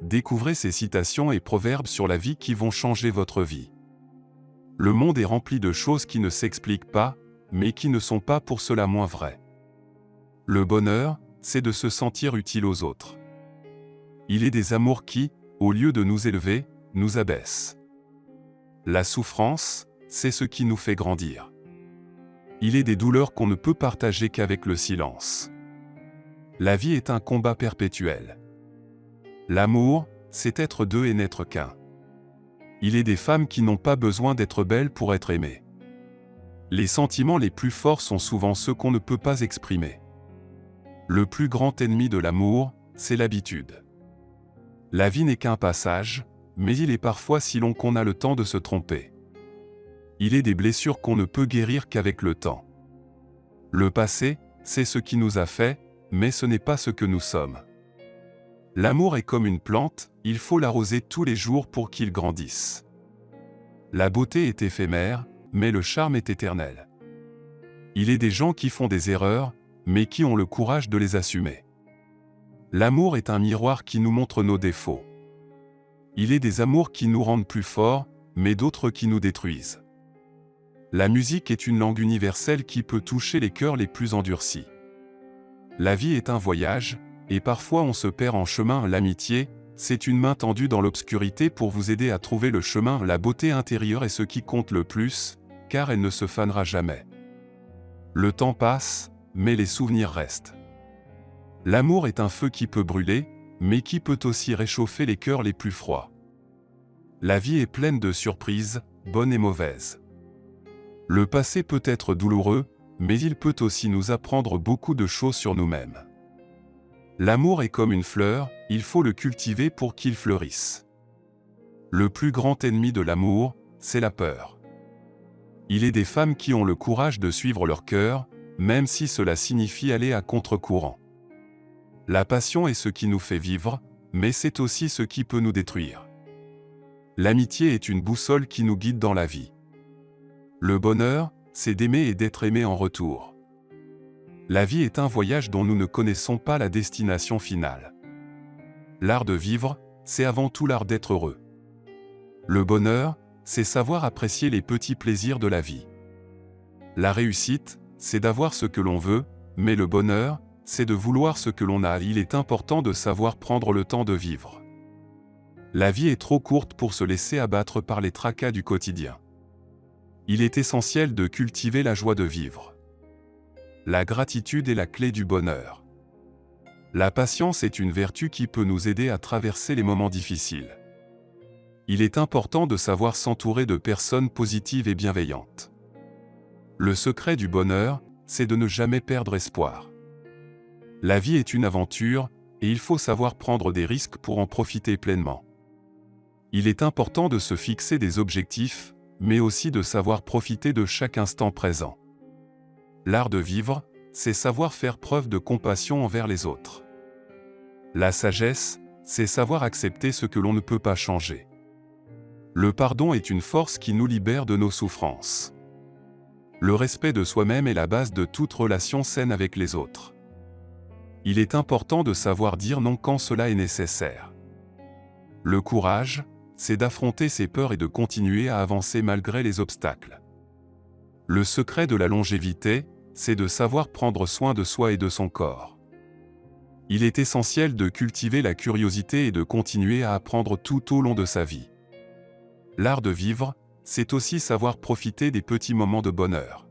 découvrez ces citations et proverbes sur la vie qui vont changer votre vie. Le monde est rempli de choses qui ne s'expliquent pas, mais qui ne sont pas pour cela moins vraies. Le bonheur, c'est de se sentir utile aux autres. Il est des amours qui, au lieu de nous élever, nous abaissent. La souffrance, c'est ce qui nous fait grandir. Il est des douleurs qu'on ne peut partager qu'avec le silence. La vie est un combat perpétuel. L'amour, c'est être deux et n'être qu'un. Il est des femmes qui n'ont pas besoin d'être belles pour être aimées. Les sentiments les plus forts sont souvent ceux qu'on ne peut pas exprimer. Le plus grand ennemi de l'amour, c'est l'habitude. La vie n'est qu'un passage, mais il est parfois si long qu'on a le temps de se tromper. Il est des blessures qu'on ne peut guérir qu'avec le temps. Le passé, c'est ce qui nous a fait, mais ce n'est pas ce que nous sommes. L'amour est comme une plante, il faut l'arroser tous les jours pour qu'il grandisse. La beauté est éphémère, mais le charme est éternel. Il est des gens qui font des erreurs, mais qui ont le courage de les assumer. L'amour est un miroir qui nous montre nos défauts. Il est des amours qui nous rendent plus forts, mais d'autres qui nous détruisent. La musique est une langue universelle qui peut toucher les cœurs les plus endurcis. La vie est un voyage, et parfois on se perd en chemin. L'amitié, c'est une main tendue dans l'obscurité pour vous aider à trouver le chemin. La beauté intérieure est ce qui compte le plus, car elle ne se fanera jamais. Le temps passe, mais les souvenirs restent. L'amour est un feu qui peut brûler, mais qui peut aussi réchauffer les cœurs les plus froids. La vie est pleine de surprises, bonnes et mauvaises. Le passé peut être douloureux, mais il peut aussi nous apprendre beaucoup de choses sur nous-mêmes. L'amour est comme une fleur, il faut le cultiver pour qu'il fleurisse. Le plus grand ennemi de l'amour, c'est la peur. Il est des femmes qui ont le courage de suivre leur cœur, même si cela signifie aller à contre-courant. La passion est ce qui nous fait vivre, mais c'est aussi ce qui peut nous détruire. L'amitié est une boussole qui nous guide dans la vie. Le bonheur, c'est d'aimer et d'être aimé en retour. La vie est un voyage dont nous ne connaissons pas la destination finale. L'art de vivre, c'est avant tout l'art d'être heureux. Le bonheur, c'est savoir apprécier les petits plaisirs de la vie. La réussite, c'est d'avoir ce que l'on veut, mais le bonheur, c'est de vouloir ce que l'on a. Il est important de savoir prendre le temps de vivre. La vie est trop courte pour se laisser abattre par les tracas du quotidien. Il est essentiel de cultiver la joie de vivre. La gratitude est la clé du bonheur. La patience est une vertu qui peut nous aider à traverser les moments difficiles. Il est important de savoir s'entourer de personnes positives et bienveillantes. Le secret du bonheur, c'est de ne jamais perdre espoir. La vie est une aventure, et il faut savoir prendre des risques pour en profiter pleinement. Il est important de se fixer des objectifs, mais aussi de savoir profiter de chaque instant présent. L'art de vivre, c'est savoir faire preuve de compassion envers les autres. La sagesse, c'est savoir accepter ce que l'on ne peut pas changer. Le pardon est une force qui nous libère de nos souffrances. Le respect de soi-même est la base de toute relation saine avec les autres. Il est important de savoir dire non quand cela est nécessaire. Le courage, c'est d'affronter ses peurs et de continuer à avancer malgré les obstacles. Le secret de la longévité, c'est de savoir prendre soin de soi et de son corps. Il est essentiel de cultiver la curiosité et de continuer à apprendre tout au long de sa vie. L'art de vivre, c'est aussi savoir profiter des petits moments de bonheur.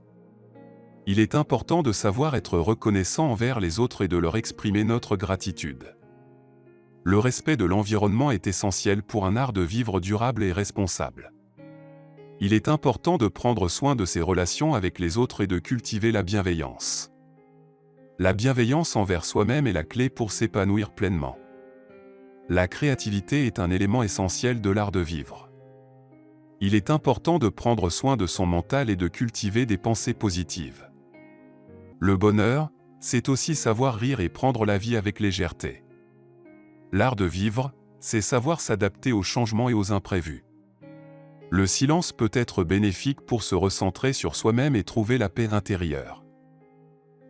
Il est important de savoir être reconnaissant envers les autres et de leur exprimer notre gratitude. Le respect de l'environnement est essentiel pour un art de vivre durable et responsable. Il est important de prendre soin de ses relations avec les autres et de cultiver la bienveillance. La bienveillance envers soi-même est la clé pour s'épanouir pleinement. La créativité est un élément essentiel de l'art de vivre. Il est important de prendre soin de son mental et de cultiver des pensées positives. Le bonheur, c'est aussi savoir rire et prendre la vie avec légèreté. L'art de vivre, c'est savoir s'adapter aux changements et aux imprévus. Le silence peut être bénéfique pour se recentrer sur soi-même et trouver la paix intérieure.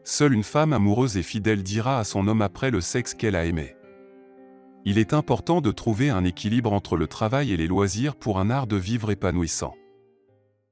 Seule une femme amoureuse et fidèle dira à son homme après le sexe qu'elle a aimé. Il est important de trouver un équilibre entre le travail et les loisirs pour un art de vivre épanouissant.